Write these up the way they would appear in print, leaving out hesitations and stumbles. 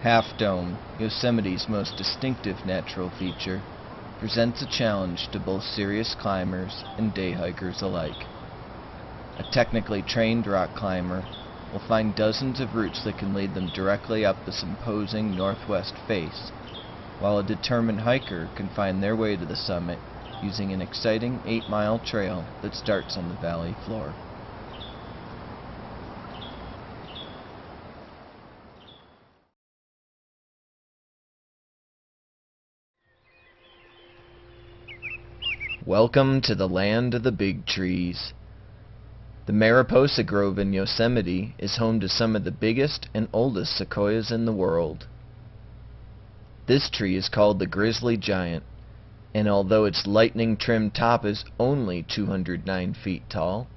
Half Dome, Yosemite's most distinctive natural feature, presents a challenge to both serious climbers and day hikers alike. A technically trained rock climber will find dozens of routes that can lead them directly up this imposing northwest face, while a determined hiker can find their way to the summit using an exciting 8-mile trail that starts on the valley floor. Welcome to the land of the big trees. The Mariposa Grove in Yosemite is home to some of the biggest and oldest sequoias in the world. This tree is called the grizzly giant, and although its lightning-trimmed top is only 209 feet tall,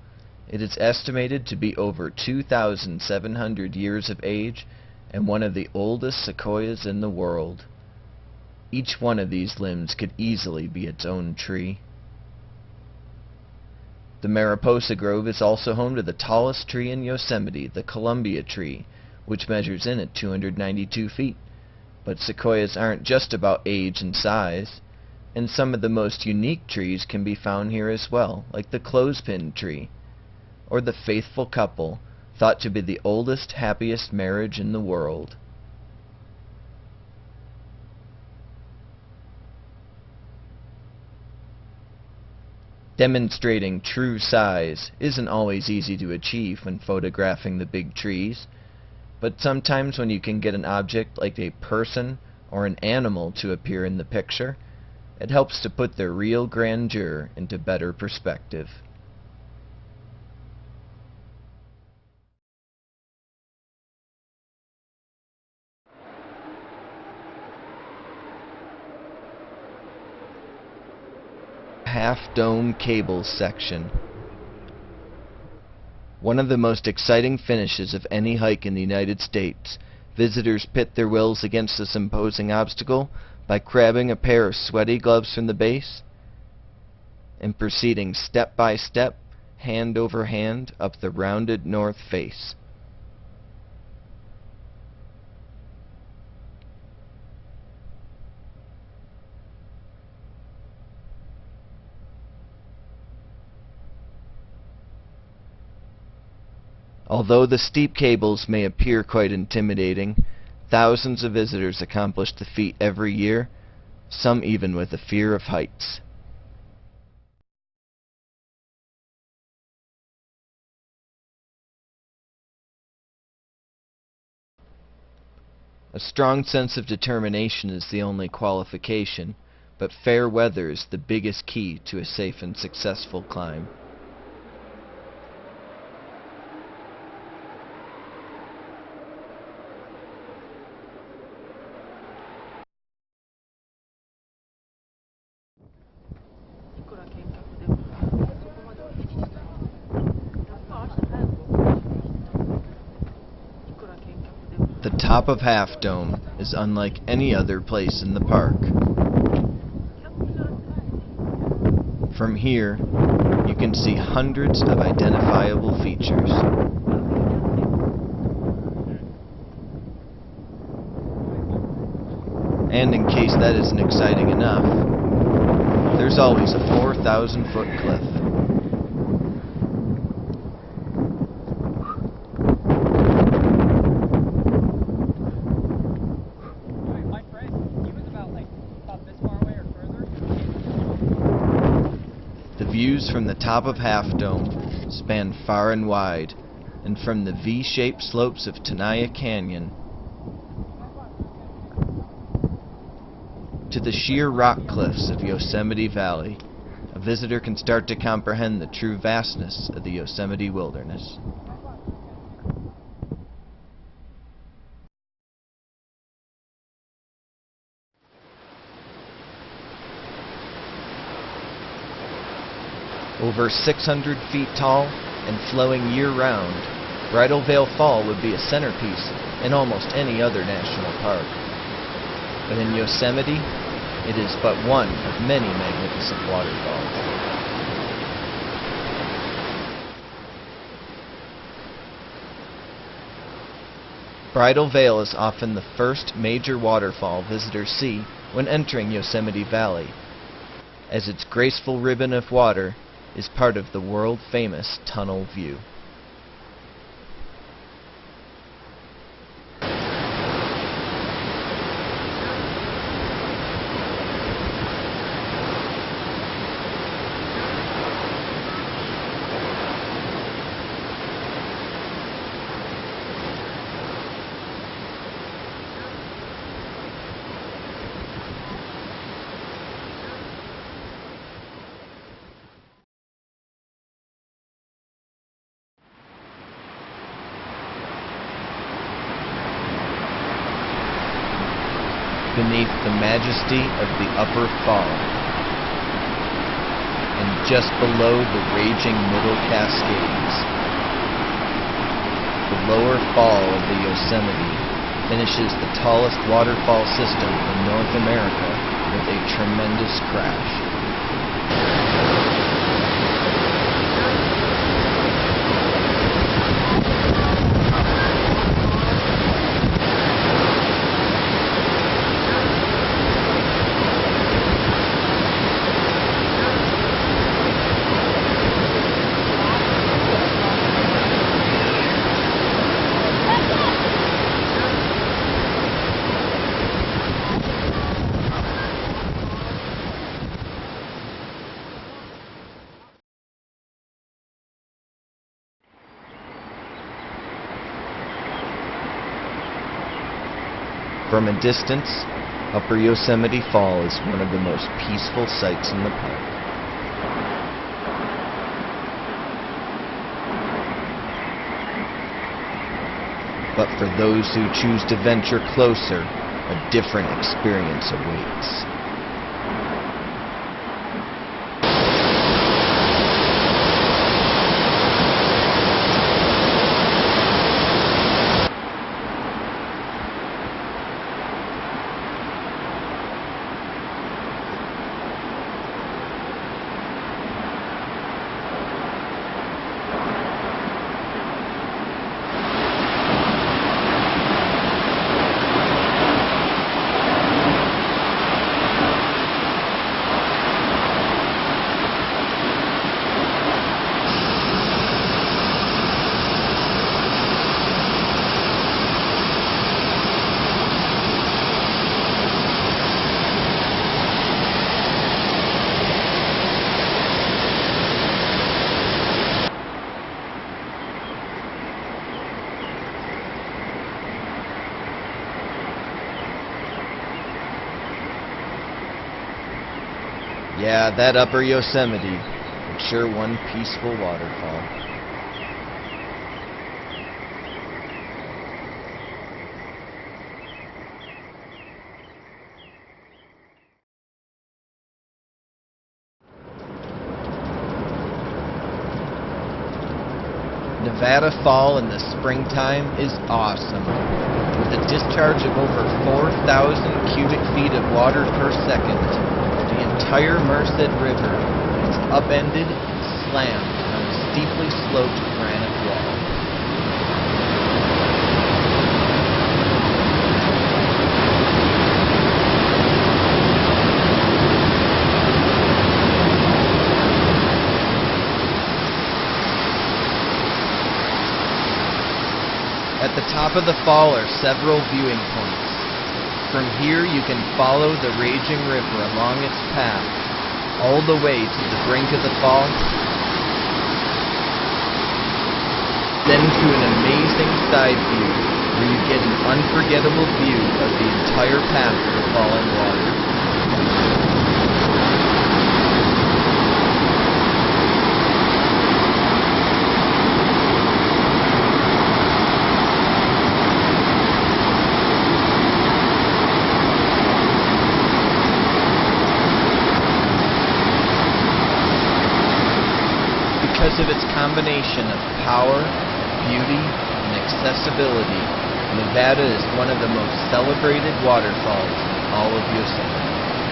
it is estimated to be over 2,700 years of age and one of the oldest sequoias in the world. Each one of these limbs could easily be its own tree. The Mariposa Grove is also home to the tallest tree in Yosemite, the Columbia tree, which measures in at 292 feet. But sequoias aren't just about age and size, and some of the most unique trees can be found here as well, like the clothespin tree, or the faithful couple, thought to be the oldest, happiest marriage in the world. Demonstrating true size isn't always easy to achieve when photographing the big trees, but sometimes when you can get an object like a person or an animal to appear in the picture, it helps to put their real grandeur into better perspective. Half Dome Cables section. One of the most exciting finishes of any hike in the United States, visitors pit their wills against this imposing obstacle by grabbing a pair of sweaty gloves from the base and proceeding step by step, hand over hand, up the rounded north face. Although the steep cables may appear quite intimidating, thousands of visitors accomplish the feat every year, some even with a fear of heights. A strong sense of determination is the only qualification, but fair weather is the biggest key to a safe and successful climb. The top of Half Dome is unlike any other place in the park. From here, you can see hundreds of identifiable features. And in case that isn't exciting enough, there's always a 4,000-foot cliff. The views from the top of Half Dome span far and wide, and from the V-shaped slopes of Tenaya Canyon to the sheer rock cliffs of Yosemite Valley, a visitor can start to comprehend the true vastness of the Yosemite wilderness. Over 600 feet tall and flowing year-round, Bridal Veil Fall would be a centerpiece in almost any other national park. But in Yosemite, it is but one of many magnificent waterfalls. Bridal Veil is often the first major waterfall visitors see when entering Yosemite Valley, as its graceful ribbon of water is part of the world-famous tunnel view. Beneath the majesty of the upper fall, and just below the raging middle Cascades, the lower fall of the Yosemite finishes the tallest waterfall system in North America with a tremendous crash. From a distance, Upper Yosemite Fall is one of the most peaceful sights in the park. But for those who choose to venture closer, a different experience awaits. Yeah, that Upper Yosemite, but sure one peaceful waterfall. Nevada Fall in the springtime is awesome. With a discharge of over 4,000 cubic feet of water per second, the entire Merced River is upended and slammed on a steeply sloped granite wall. At the top of the fall are several viewing points. From here you can follow the raging river along its path, all the way to the brink of the fall, then to an amazing side view where you get an unforgettable view of the entire path of the falling water. Because of its combination of power, beauty, and accessibility, Nevada is one of the most celebrated waterfalls in all of Yosemite.